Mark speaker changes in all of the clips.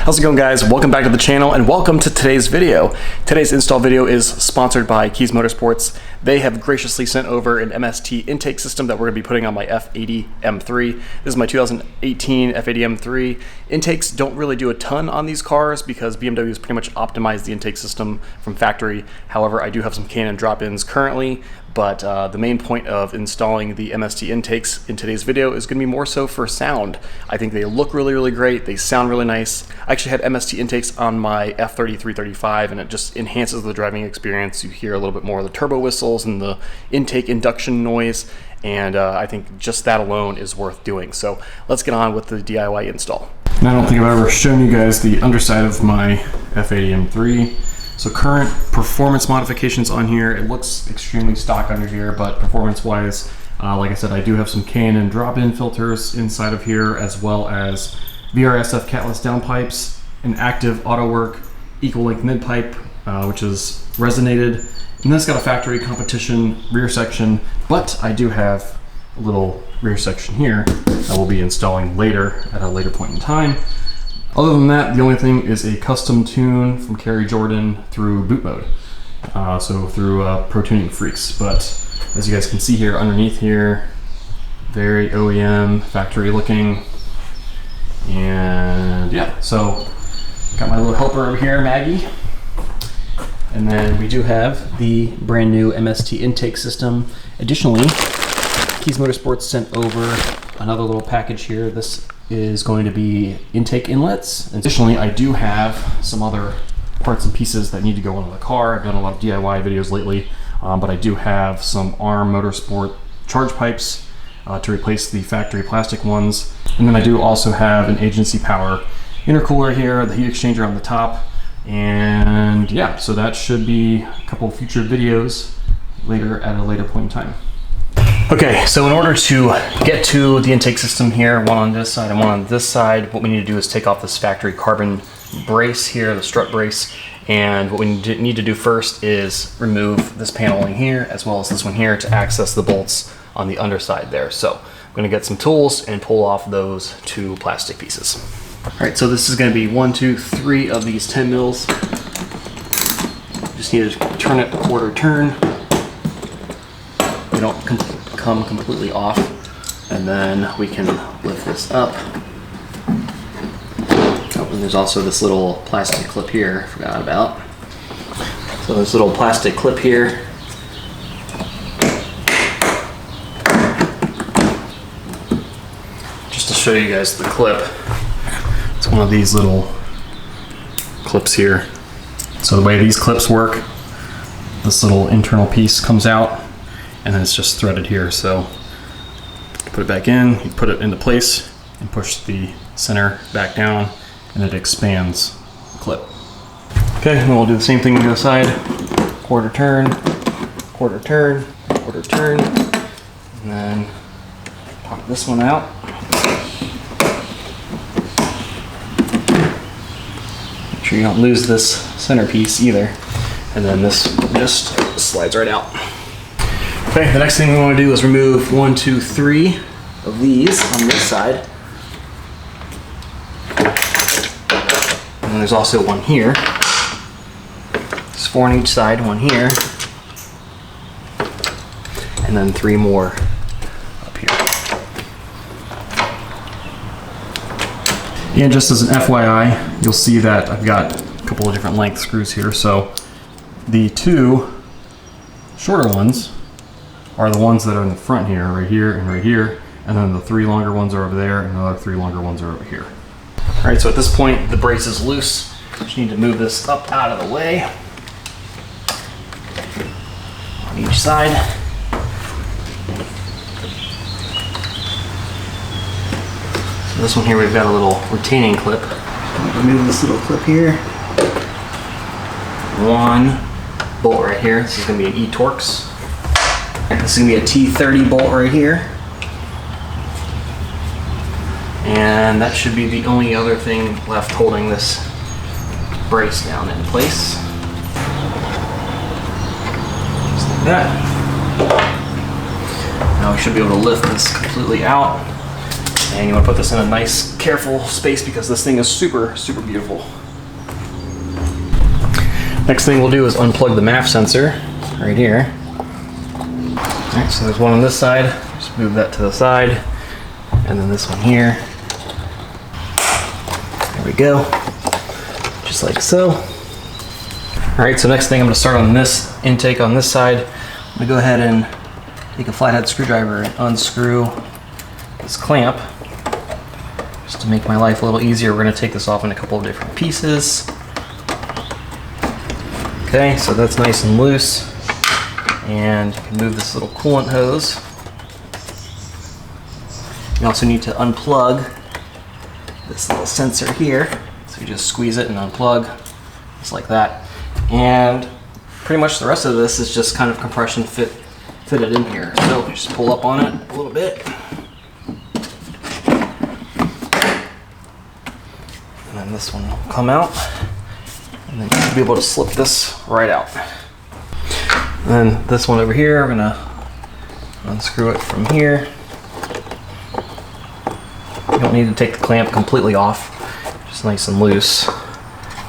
Speaker 1: How's it going, guys? Welcome back to the channel and welcome to today's video. Today's install video is sponsored by Kies Motorsports. They have graciously sent over an MST intake system that we're going to be putting on my F80 M3. This is my 2018 F80 M3. Intakes don't really do a ton on these cars because BMW has pretty much optimized the intake system from factory. However, I do have some Canon drop-ins currently, but the main point of installing the MST intakes in today's video is going to be more so for sound. I think they look really great, they sound really nice. I actually had MST intakes on my F30 335 and it just enhances the driving experience. You hear a little bit more of the turbo whistles and the intake induction noise, and I think just that alone is worth doing. So let's get on with the DIY install. And I don't think I've ever shown you guys the underside of my F80 M3. So current performance modifications on here, it looks extremely stock under here, but performance-wise, like I said, I do have some Canon drop-in filters inside of here, as well as VRSF catless downpipes, an active auto work equal length mid pipe, which is resonated, and then it's got a factory competition rear section, but I do have a little rear section here that we'll be installing later at a later point in time. Other than that, the only thing is a custom tune from Kerry Jordan through boot mode, so through Pro Tuning Freaks. But as you guys can see here, underneath here, very OEM factory looking. And yeah, so got my little helper over here, Maggie. And then we do have the brand new MST intake system. Additionally, Kies Motorsports sent over another little package here. This is going to be intake inlets. Additionally, I do have some other parts and pieces that need to go into the car. I've done a lot of DIY videos lately, but I do have some ARM Motorsport charge pipes to replace the factory plastic ones. And then I do also have an agency power intercooler here, the heat exchanger on the top. And yeah, so that should be a couple of future videos later at a later point in time. Okay, so in order to get to the intake system here, one on this side and one on this side, what we need to do is take off this factory carbon brace here, the strut brace. And what we need to do first is remove this paneling here, as well as this one here, to access the bolts on the underside there. So I'm gonna get some tools and pull off those two plastic pieces. All right, so this is gonna be 1, 2, 3 of these 10 mils. Just need to turn it a quarter turn. They don't come completely off, and then we can lift this up. Oh, and there's also this little plastic clip here, forgot about. So this little plastic clip here. Just to show you guys the clip, it's one of these little clips here. So the way these clips work, this little internal piece comes out, and then it's just threaded here. So put it back in, you put it into place and push the center back down, and it expands the clip. Okay, and we'll do the same thing on the other side. Quarter turn, quarter turn, quarter turn, and then pop this one out. Make sure you don't lose this centerpiece either. And then this just slides right out. Okay, the next thing we want to do is remove 1, 2, 3 of these on this side. And there's also one here. There's 4 on each side, one here. And then 3 more up here. And just as an FYI, you'll see that I've got a couple of different length screws here. So the 2 shorter ones are the ones that are in the front here, right here and right here, and then the 3 longer ones are over there, and the other 3 longer ones are over here. All right, so at this point, the brace is loose. Just need to move this up out of the way on each side. So this one here, we've got a little retaining clip. Remove this little clip here. 1 bolt right here. This is going to be an E-Torx. This is going to be a T30 bolt right here. And that should be the only other thing left holding this brace down in place. Just like that. Now we should be able to lift this completely out. And you want to put this in a nice, careful space because this thing is super, super beautiful. Next thing we'll do is unplug the MAF sensor right here. Alright, so there's one on this side. Just move that to the side. And then this one here. There we go. Just like so. Alright, so next thing I'm going to start on this intake on this side. I'm going to go ahead and take a flathead screwdriver and unscrew this clamp. Just to make my life a little easier, we're going to take this off in a couple of different pieces. Okay, so that's nice and loose. And you can move this little coolant hose. You also need to unplug this little sensor here. So you just squeeze it and unplug, just like that. And pretty much the rest of this is just kind of compression fitted in here. So just pull up on it a little bit. And then this one will come out. And then you'll be able to slip this right out. And then this one over here, I'm gonna unscrew it from here. You don't need to take the clamp completely off, just nice and loose.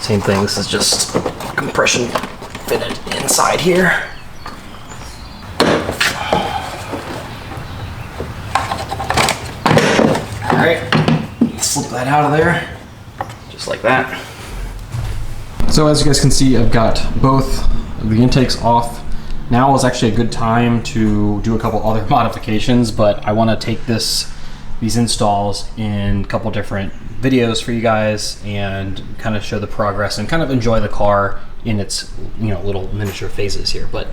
Speaker 1: Same thing, this is just compression fitted inside here. Alright, slip that out of there, just like that. So as you guys can see, I've got both of the intakes off. Now is actually a good time to do a couple other modifications, but I want to take these installs in a couple different videos for you guys and kind of show the progress and kind of enjoy the car in its little miniature phases here. But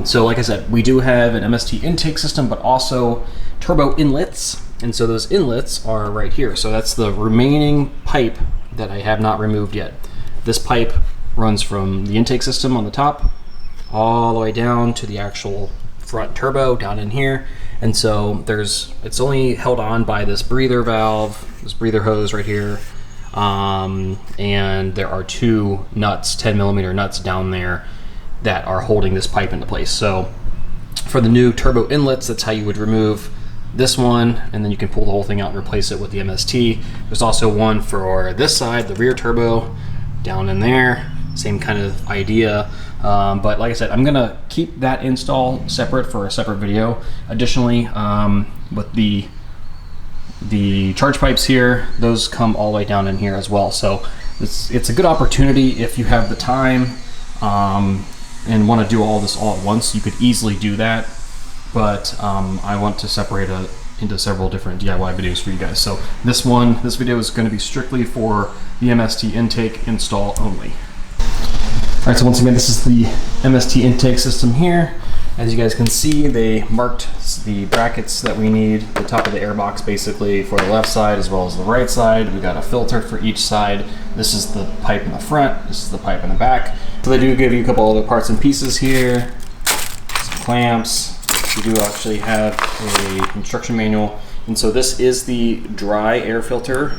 Speaker 1: so like I said, we do have an MST intake system, but also turbo inlets, and so those inlets are right here. So that's the remaining pipe that I have not removed yet. This pipe runs from the intake system on the top all the way down to the actual front turbo down in here. And so it's only held on by this breather valve, this breather hose right here. And there are two nuts, 10mm nuts down there that are holding this pipe into place. So for the new turbo inlets, that's how you would remove this one, and then you can pull the whole thing out and replace it with the MST. There's also one for this side, the rear turbo, down in there. Same kind of idea. But like I said, I'm gonna keep that install separate for a separate video. Additionally, with the charge pipes here, those come all the way down in here as well. So it's a good opportunity if you have the time and want to do all this all at once. You could easily do that, but I want to separate it into several different DIY videos for you guys. So this video is going to be strictly for the MST intake install only. Alright, so once again, this is the MST intake system here. As you guys can see, they marked the brackets that we need, the top of the airbox basically for the left side as well as the right side. We got a filter for each side. This is the pipe in the front, this is the pipe in the back. So they do give you a couple other parts and pieces here, some clamps. You do actually have a instruction manual. And so this is the dry air filter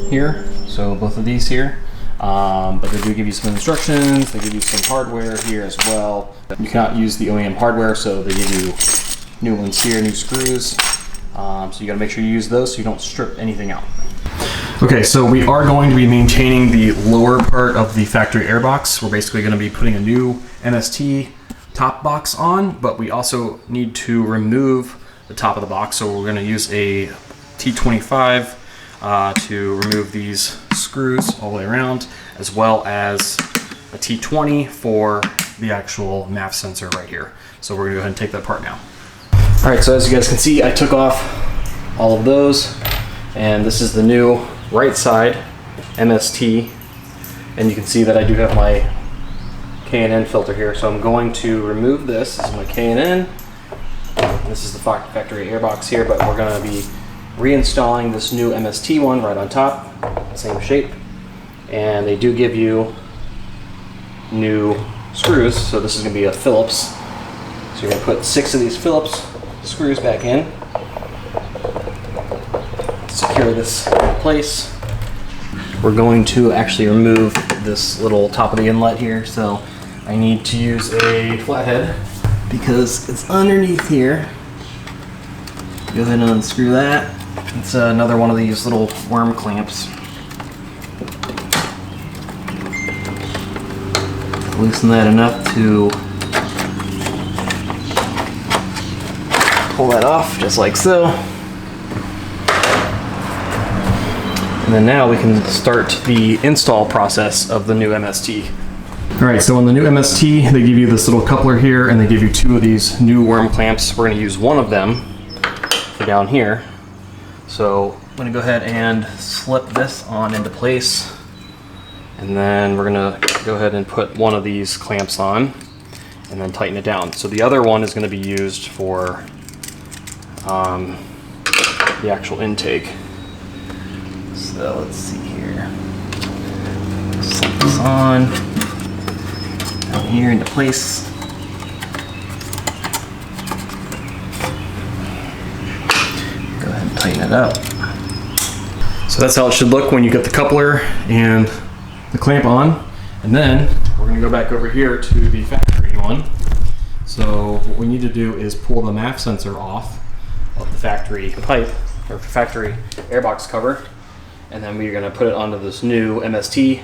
Speaker 1: here. So both of these here. But they do give you some instructions, they give you some hardware here as well. You cannot use the OEM hardware, so they give you new ones here, new screws. So you gotta make sure you use those so you don't strip anything out. Okay, so we are going to be maintaining the lower part of the factory airbox. We're basically gonna be putting a new MST top box on, but we also need to remove the top of the box. So we're gonna use a T25 to remove these screws all the way around, as well as a T20 for the actual MAF sensor right here. So we're gonna go ahead and take that apart now. All right, so as you guys can see, I took off all of those, and this is the new right side MST, and you can see that I do have my K&N filter here. So I'm going to remove this. This is my K&N. This is the factory airbox here, but we're gonna be reinstalling this new MST one right on top, same shape. And they do give you new screws, so this is going to be a Phillips. So you're going to put 6 of these Phillips screws back in, secure this in place. We're going to actually remove this little top of the inlet here, so I need to use a flathead because it's underneath here. Go ahead and unscrew that. It's another one of these little worm clamps. Loosen that enough to pull that off, just like so. And then now we can start the install process of the new MST. All right, so on the new MST, they give you this little coupler here, and they give you 2 of these new worm clamps. We're gonna use one of them for down here. So I'm gonna go ahead and slip this on into place. And then we're gonna go ahead and put one of these clamps on and then tighten it down. So the other one is gonna be used for the actual intake. So let's see here. Slip this on down here into place. Go ahead and tighten it up. So that's how it should look when you get the coupler and the clamp on. And then we're gonna go back over here to the factory one. So what we need to do is pull the MAF sensor off of the factory pipe, or factory airbox cover. And then we're gonna put it onto this new MST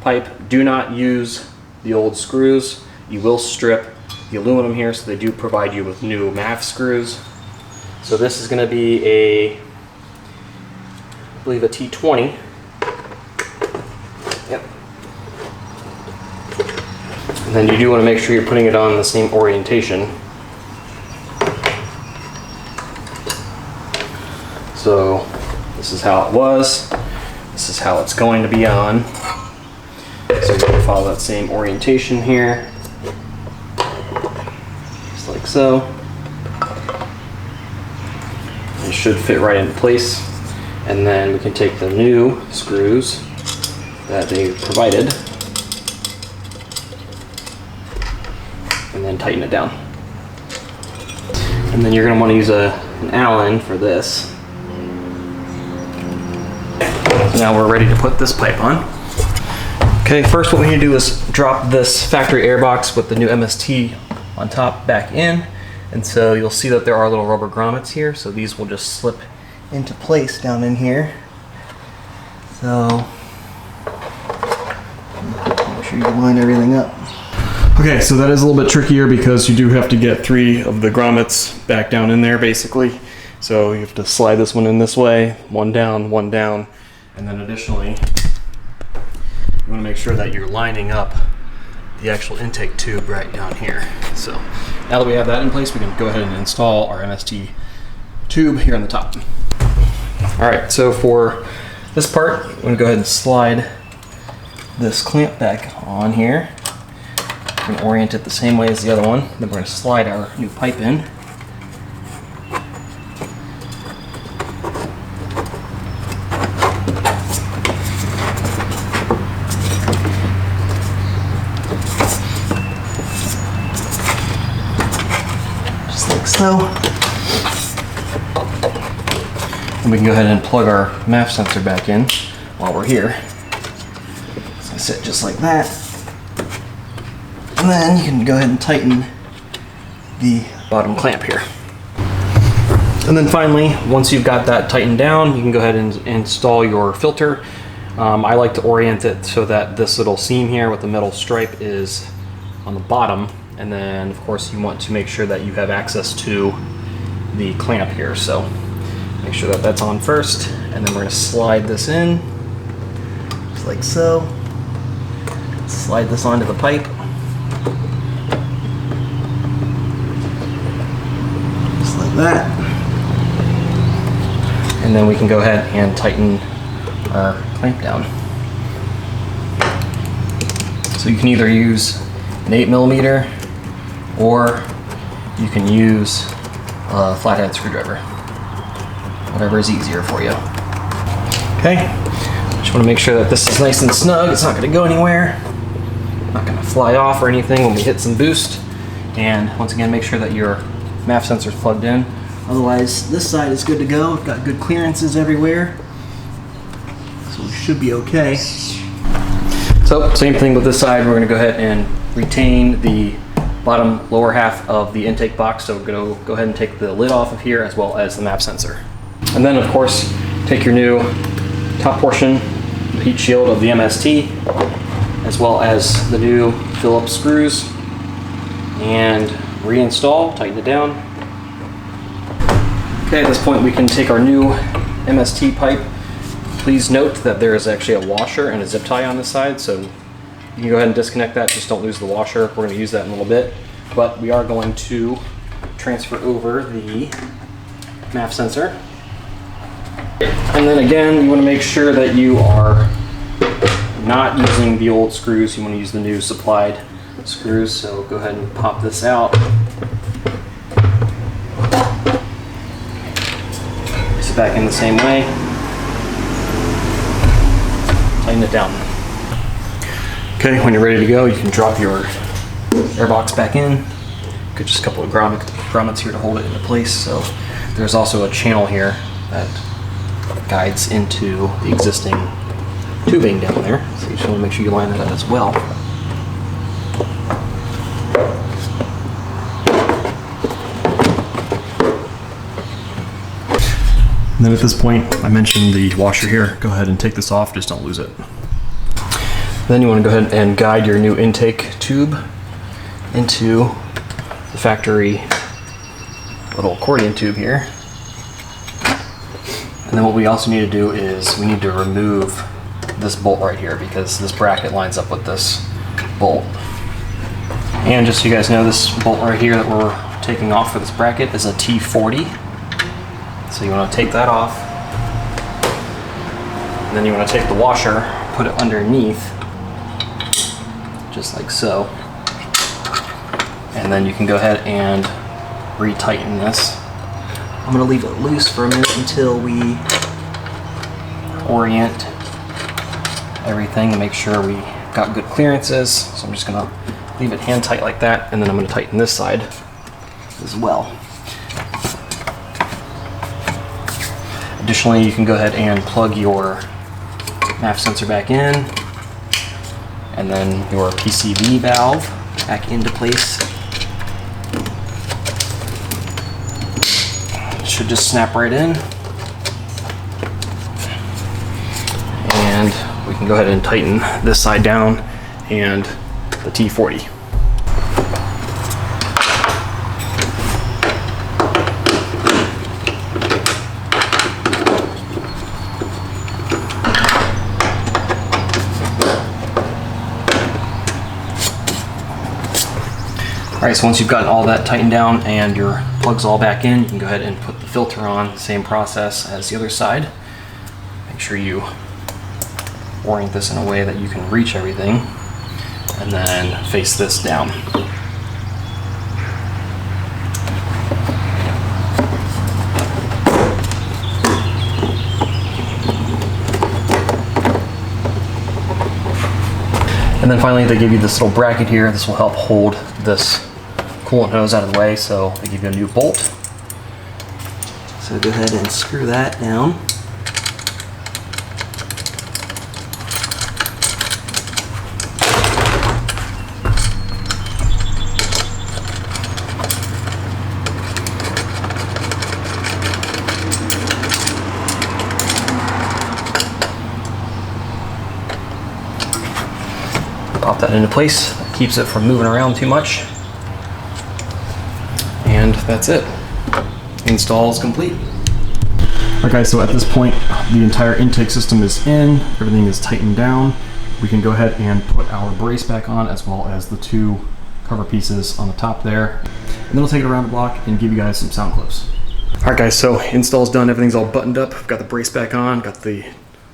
Speaker 1: pipe. Do not use the old screws. You will strip the aluminum here, so they do provide you with new MAF screws. So this is gonna be I believe a T20. Yep. And then you do want to make sure you're putting it on the same orientation. So this is how it was. This is how it's going to be on. So you're going to follow that same orientation here. Just like so. It should fit right into place. And then we can take the new screws that they provided and then tighten it down. And then you're going to want to use an Allen for this. So now we're ready to put this pipe on. Okay, first what we need to do is drop this factory airbox with the new MST on top back in. And so you'll see that there are little rubber grommets here, so these will just slip into place down in here. So make sure you line everything up. Okay, so that is a little bit trickier because you do have to get 3 of the grommets back down in there basically. So you have to slide this one in this way, one down, and then additionally you want to make sure that you're lining up the actual intake tube right down here. So now that we have that in place, we can go ahead and install our MST tube here on the top. All right, so for this part, I'm going to go ahead and slide this clamp back on here. We're going to orient it the same way as the other one. Then we're going to slide our new pipe in. Just like so. And we can go ahead and plug our MAF sensor back in while we're here. It's going to sit just like that. And then you can go ahead and tighten the bottom clamp here. And then finally, once you've got that tightened down, you can go ahead and install your filter. I like to orient it so that this little seam here with the metal stripe is on the bottom. And then of course you want to make sure that you have access to the clamp here. So make sure that that's on first, and then we're going to slide this in, just like so. Slide this onto the pipe. Just like that. And then we can go ahead and tighten our clamp down. So you can either use an 8mm or you can use a flathead screwdriver. Whatever is easier for you. Okay, just want to make sure that this is nice and snug. It's not going to go anywhere. Not going to fly off or anything when we hit some boost. And once again, make sure that your MAF sensor is plugged in. Otherwise, this side is good to go. We've got good clearances everywhere, so we should be okay. So same thing with this side. We're going to go ahead and retain the bottom lower half of the intake box. So we're going to go ahead and take the lid off of here as well as the MAF sensor. And then of course, take your new top portion, the heat shield of the MST, as well as the new Phillips screws, and reinstall, tighten it down. Okay, at this point we can take our new MST pipe. Please note that there is actually a washer and a zip tie on this side, so you can go ahead and disconnect that, just don't lose the washer. We're going to use that in a little bit, but we are going to transfer over the MAF sensor. And then again, you want to make sure that you are not using the old screws, you want to use the new supplied screws, so go ahead and pop this out. Place it back in the same way. Tighten it down. Okay, when you're ready to go, you can drop your airbox back in. Get just a couple of grommets here to hold it into place. So there's also a channel here that guides into the existing tubing down there. So you just want to make sure you line that up as well. And then at this point, I mentioned the washer here. Go ahead and take this off, just don't lose it. Then you want to go ahead and guide your new intake tube into the factory little accordion tube here. And then what we also need to do is we need to remove this bolt right here because this bracket lines up with this bolt. And just so you guys know, this bolt right here that we're taking off for this bracket is a T40. So you want to take that off. And then you want to take the washer, put it underneath, just like so. And then you can go ahead and retighten this. I'm going to leave it loose for a minute until we orient everything and make sure we got good clearances. So I'm just going to leave it hand tight like that, and then I'm going to tighten this side as well. Additionally, you can go ahead and plug your MAF sensor back in, and then your PCV valve back into place. Should just snap right in, and we can go ahead and tighten this side down and the T40. Alright, so once you've gotten all that tightened down and your plugs all back in, you can go ahead and put the filter on, same process as the other side. Make sure you orient this in a way that you can reach everything, and then face this down. And then finally, they give you this little bracket here. This will help hold this coolant hose out of the way, so they give you a new bolt. So go ahead and screw that down. Pop that into place. That keeps it from moving around too much. And that's it. Install is complete. Alright guys, so at this point the entire intake system is in, everything is tightened down. We can go ahead and put our brace back on, as well as the two cover pieces on the top there. And then we'll take it around the block and give you guys some sound clips. Alright guys, so install's done, everything's all buttoned up. I've got the brace back on, got the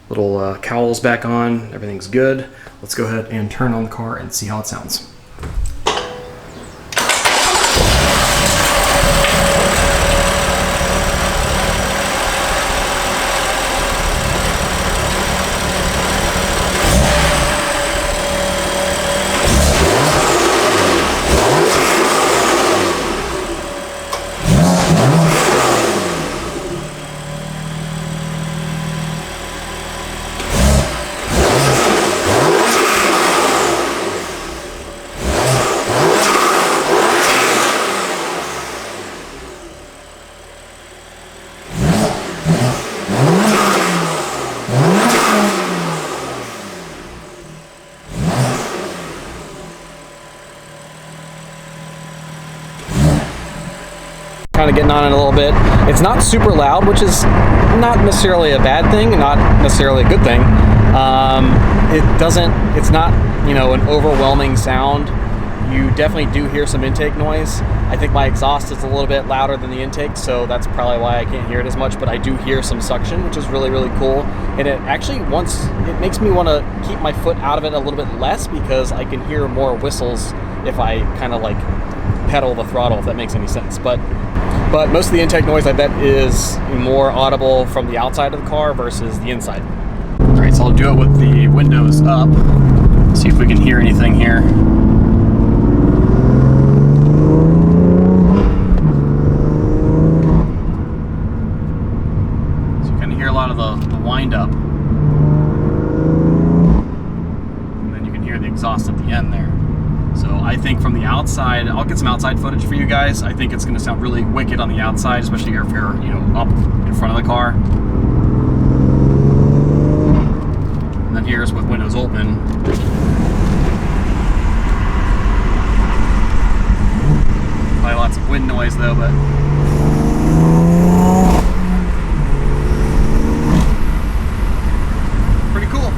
Speaker 1: little cowls back on, everything's good. Let's go ahead and turn on the car and see how it sounds. kind of getting on it a little bit. It's not super loud, which is not necessarily a bad thing, and not necessarily a good thing. It's not, you know, an overwhelming sound. You definitely do hear some intake noise. I think my exhaust is a little bit louder than the intake, so that's probably why I can't hear it as much, but I do hear some suction, which is really, really cool. And it actually, it makes me want to keep my foot out of it a little bit less, because I can hear more whistles if I kind of like pedal the throttle, if that makes any sense. But most of the intake noise, I bet, is more audible from the outside of the car versus the inside. All right, so I'll do it with the windows up. See if we can hear anything here. So you can hear a lot of the wind up. And then you can hear the exhaust at the end there. So I think from the outside, I'll get some outside footage for you guys. I think it's going to sound really wicked on the outside, especially if you're, you know, up in front of the car. And then here's with windows open. Probably lots of wind noise though, but pretty cool.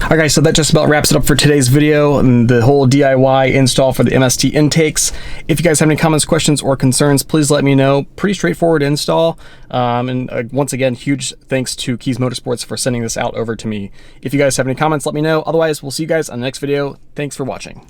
Speaker 1: Alright guys, so that just about wraps it up for today's video and the whole DIY install for the MST intakes. If you guys have any comments, questions, or concerns, please let me know. Pretty straightforward install. Once again, huge thanks to Kies Motorsports for sending this out over to me. If you guys have any comments, let me know. Otherwise, we'll see you guys on the next video. Thanks for watching.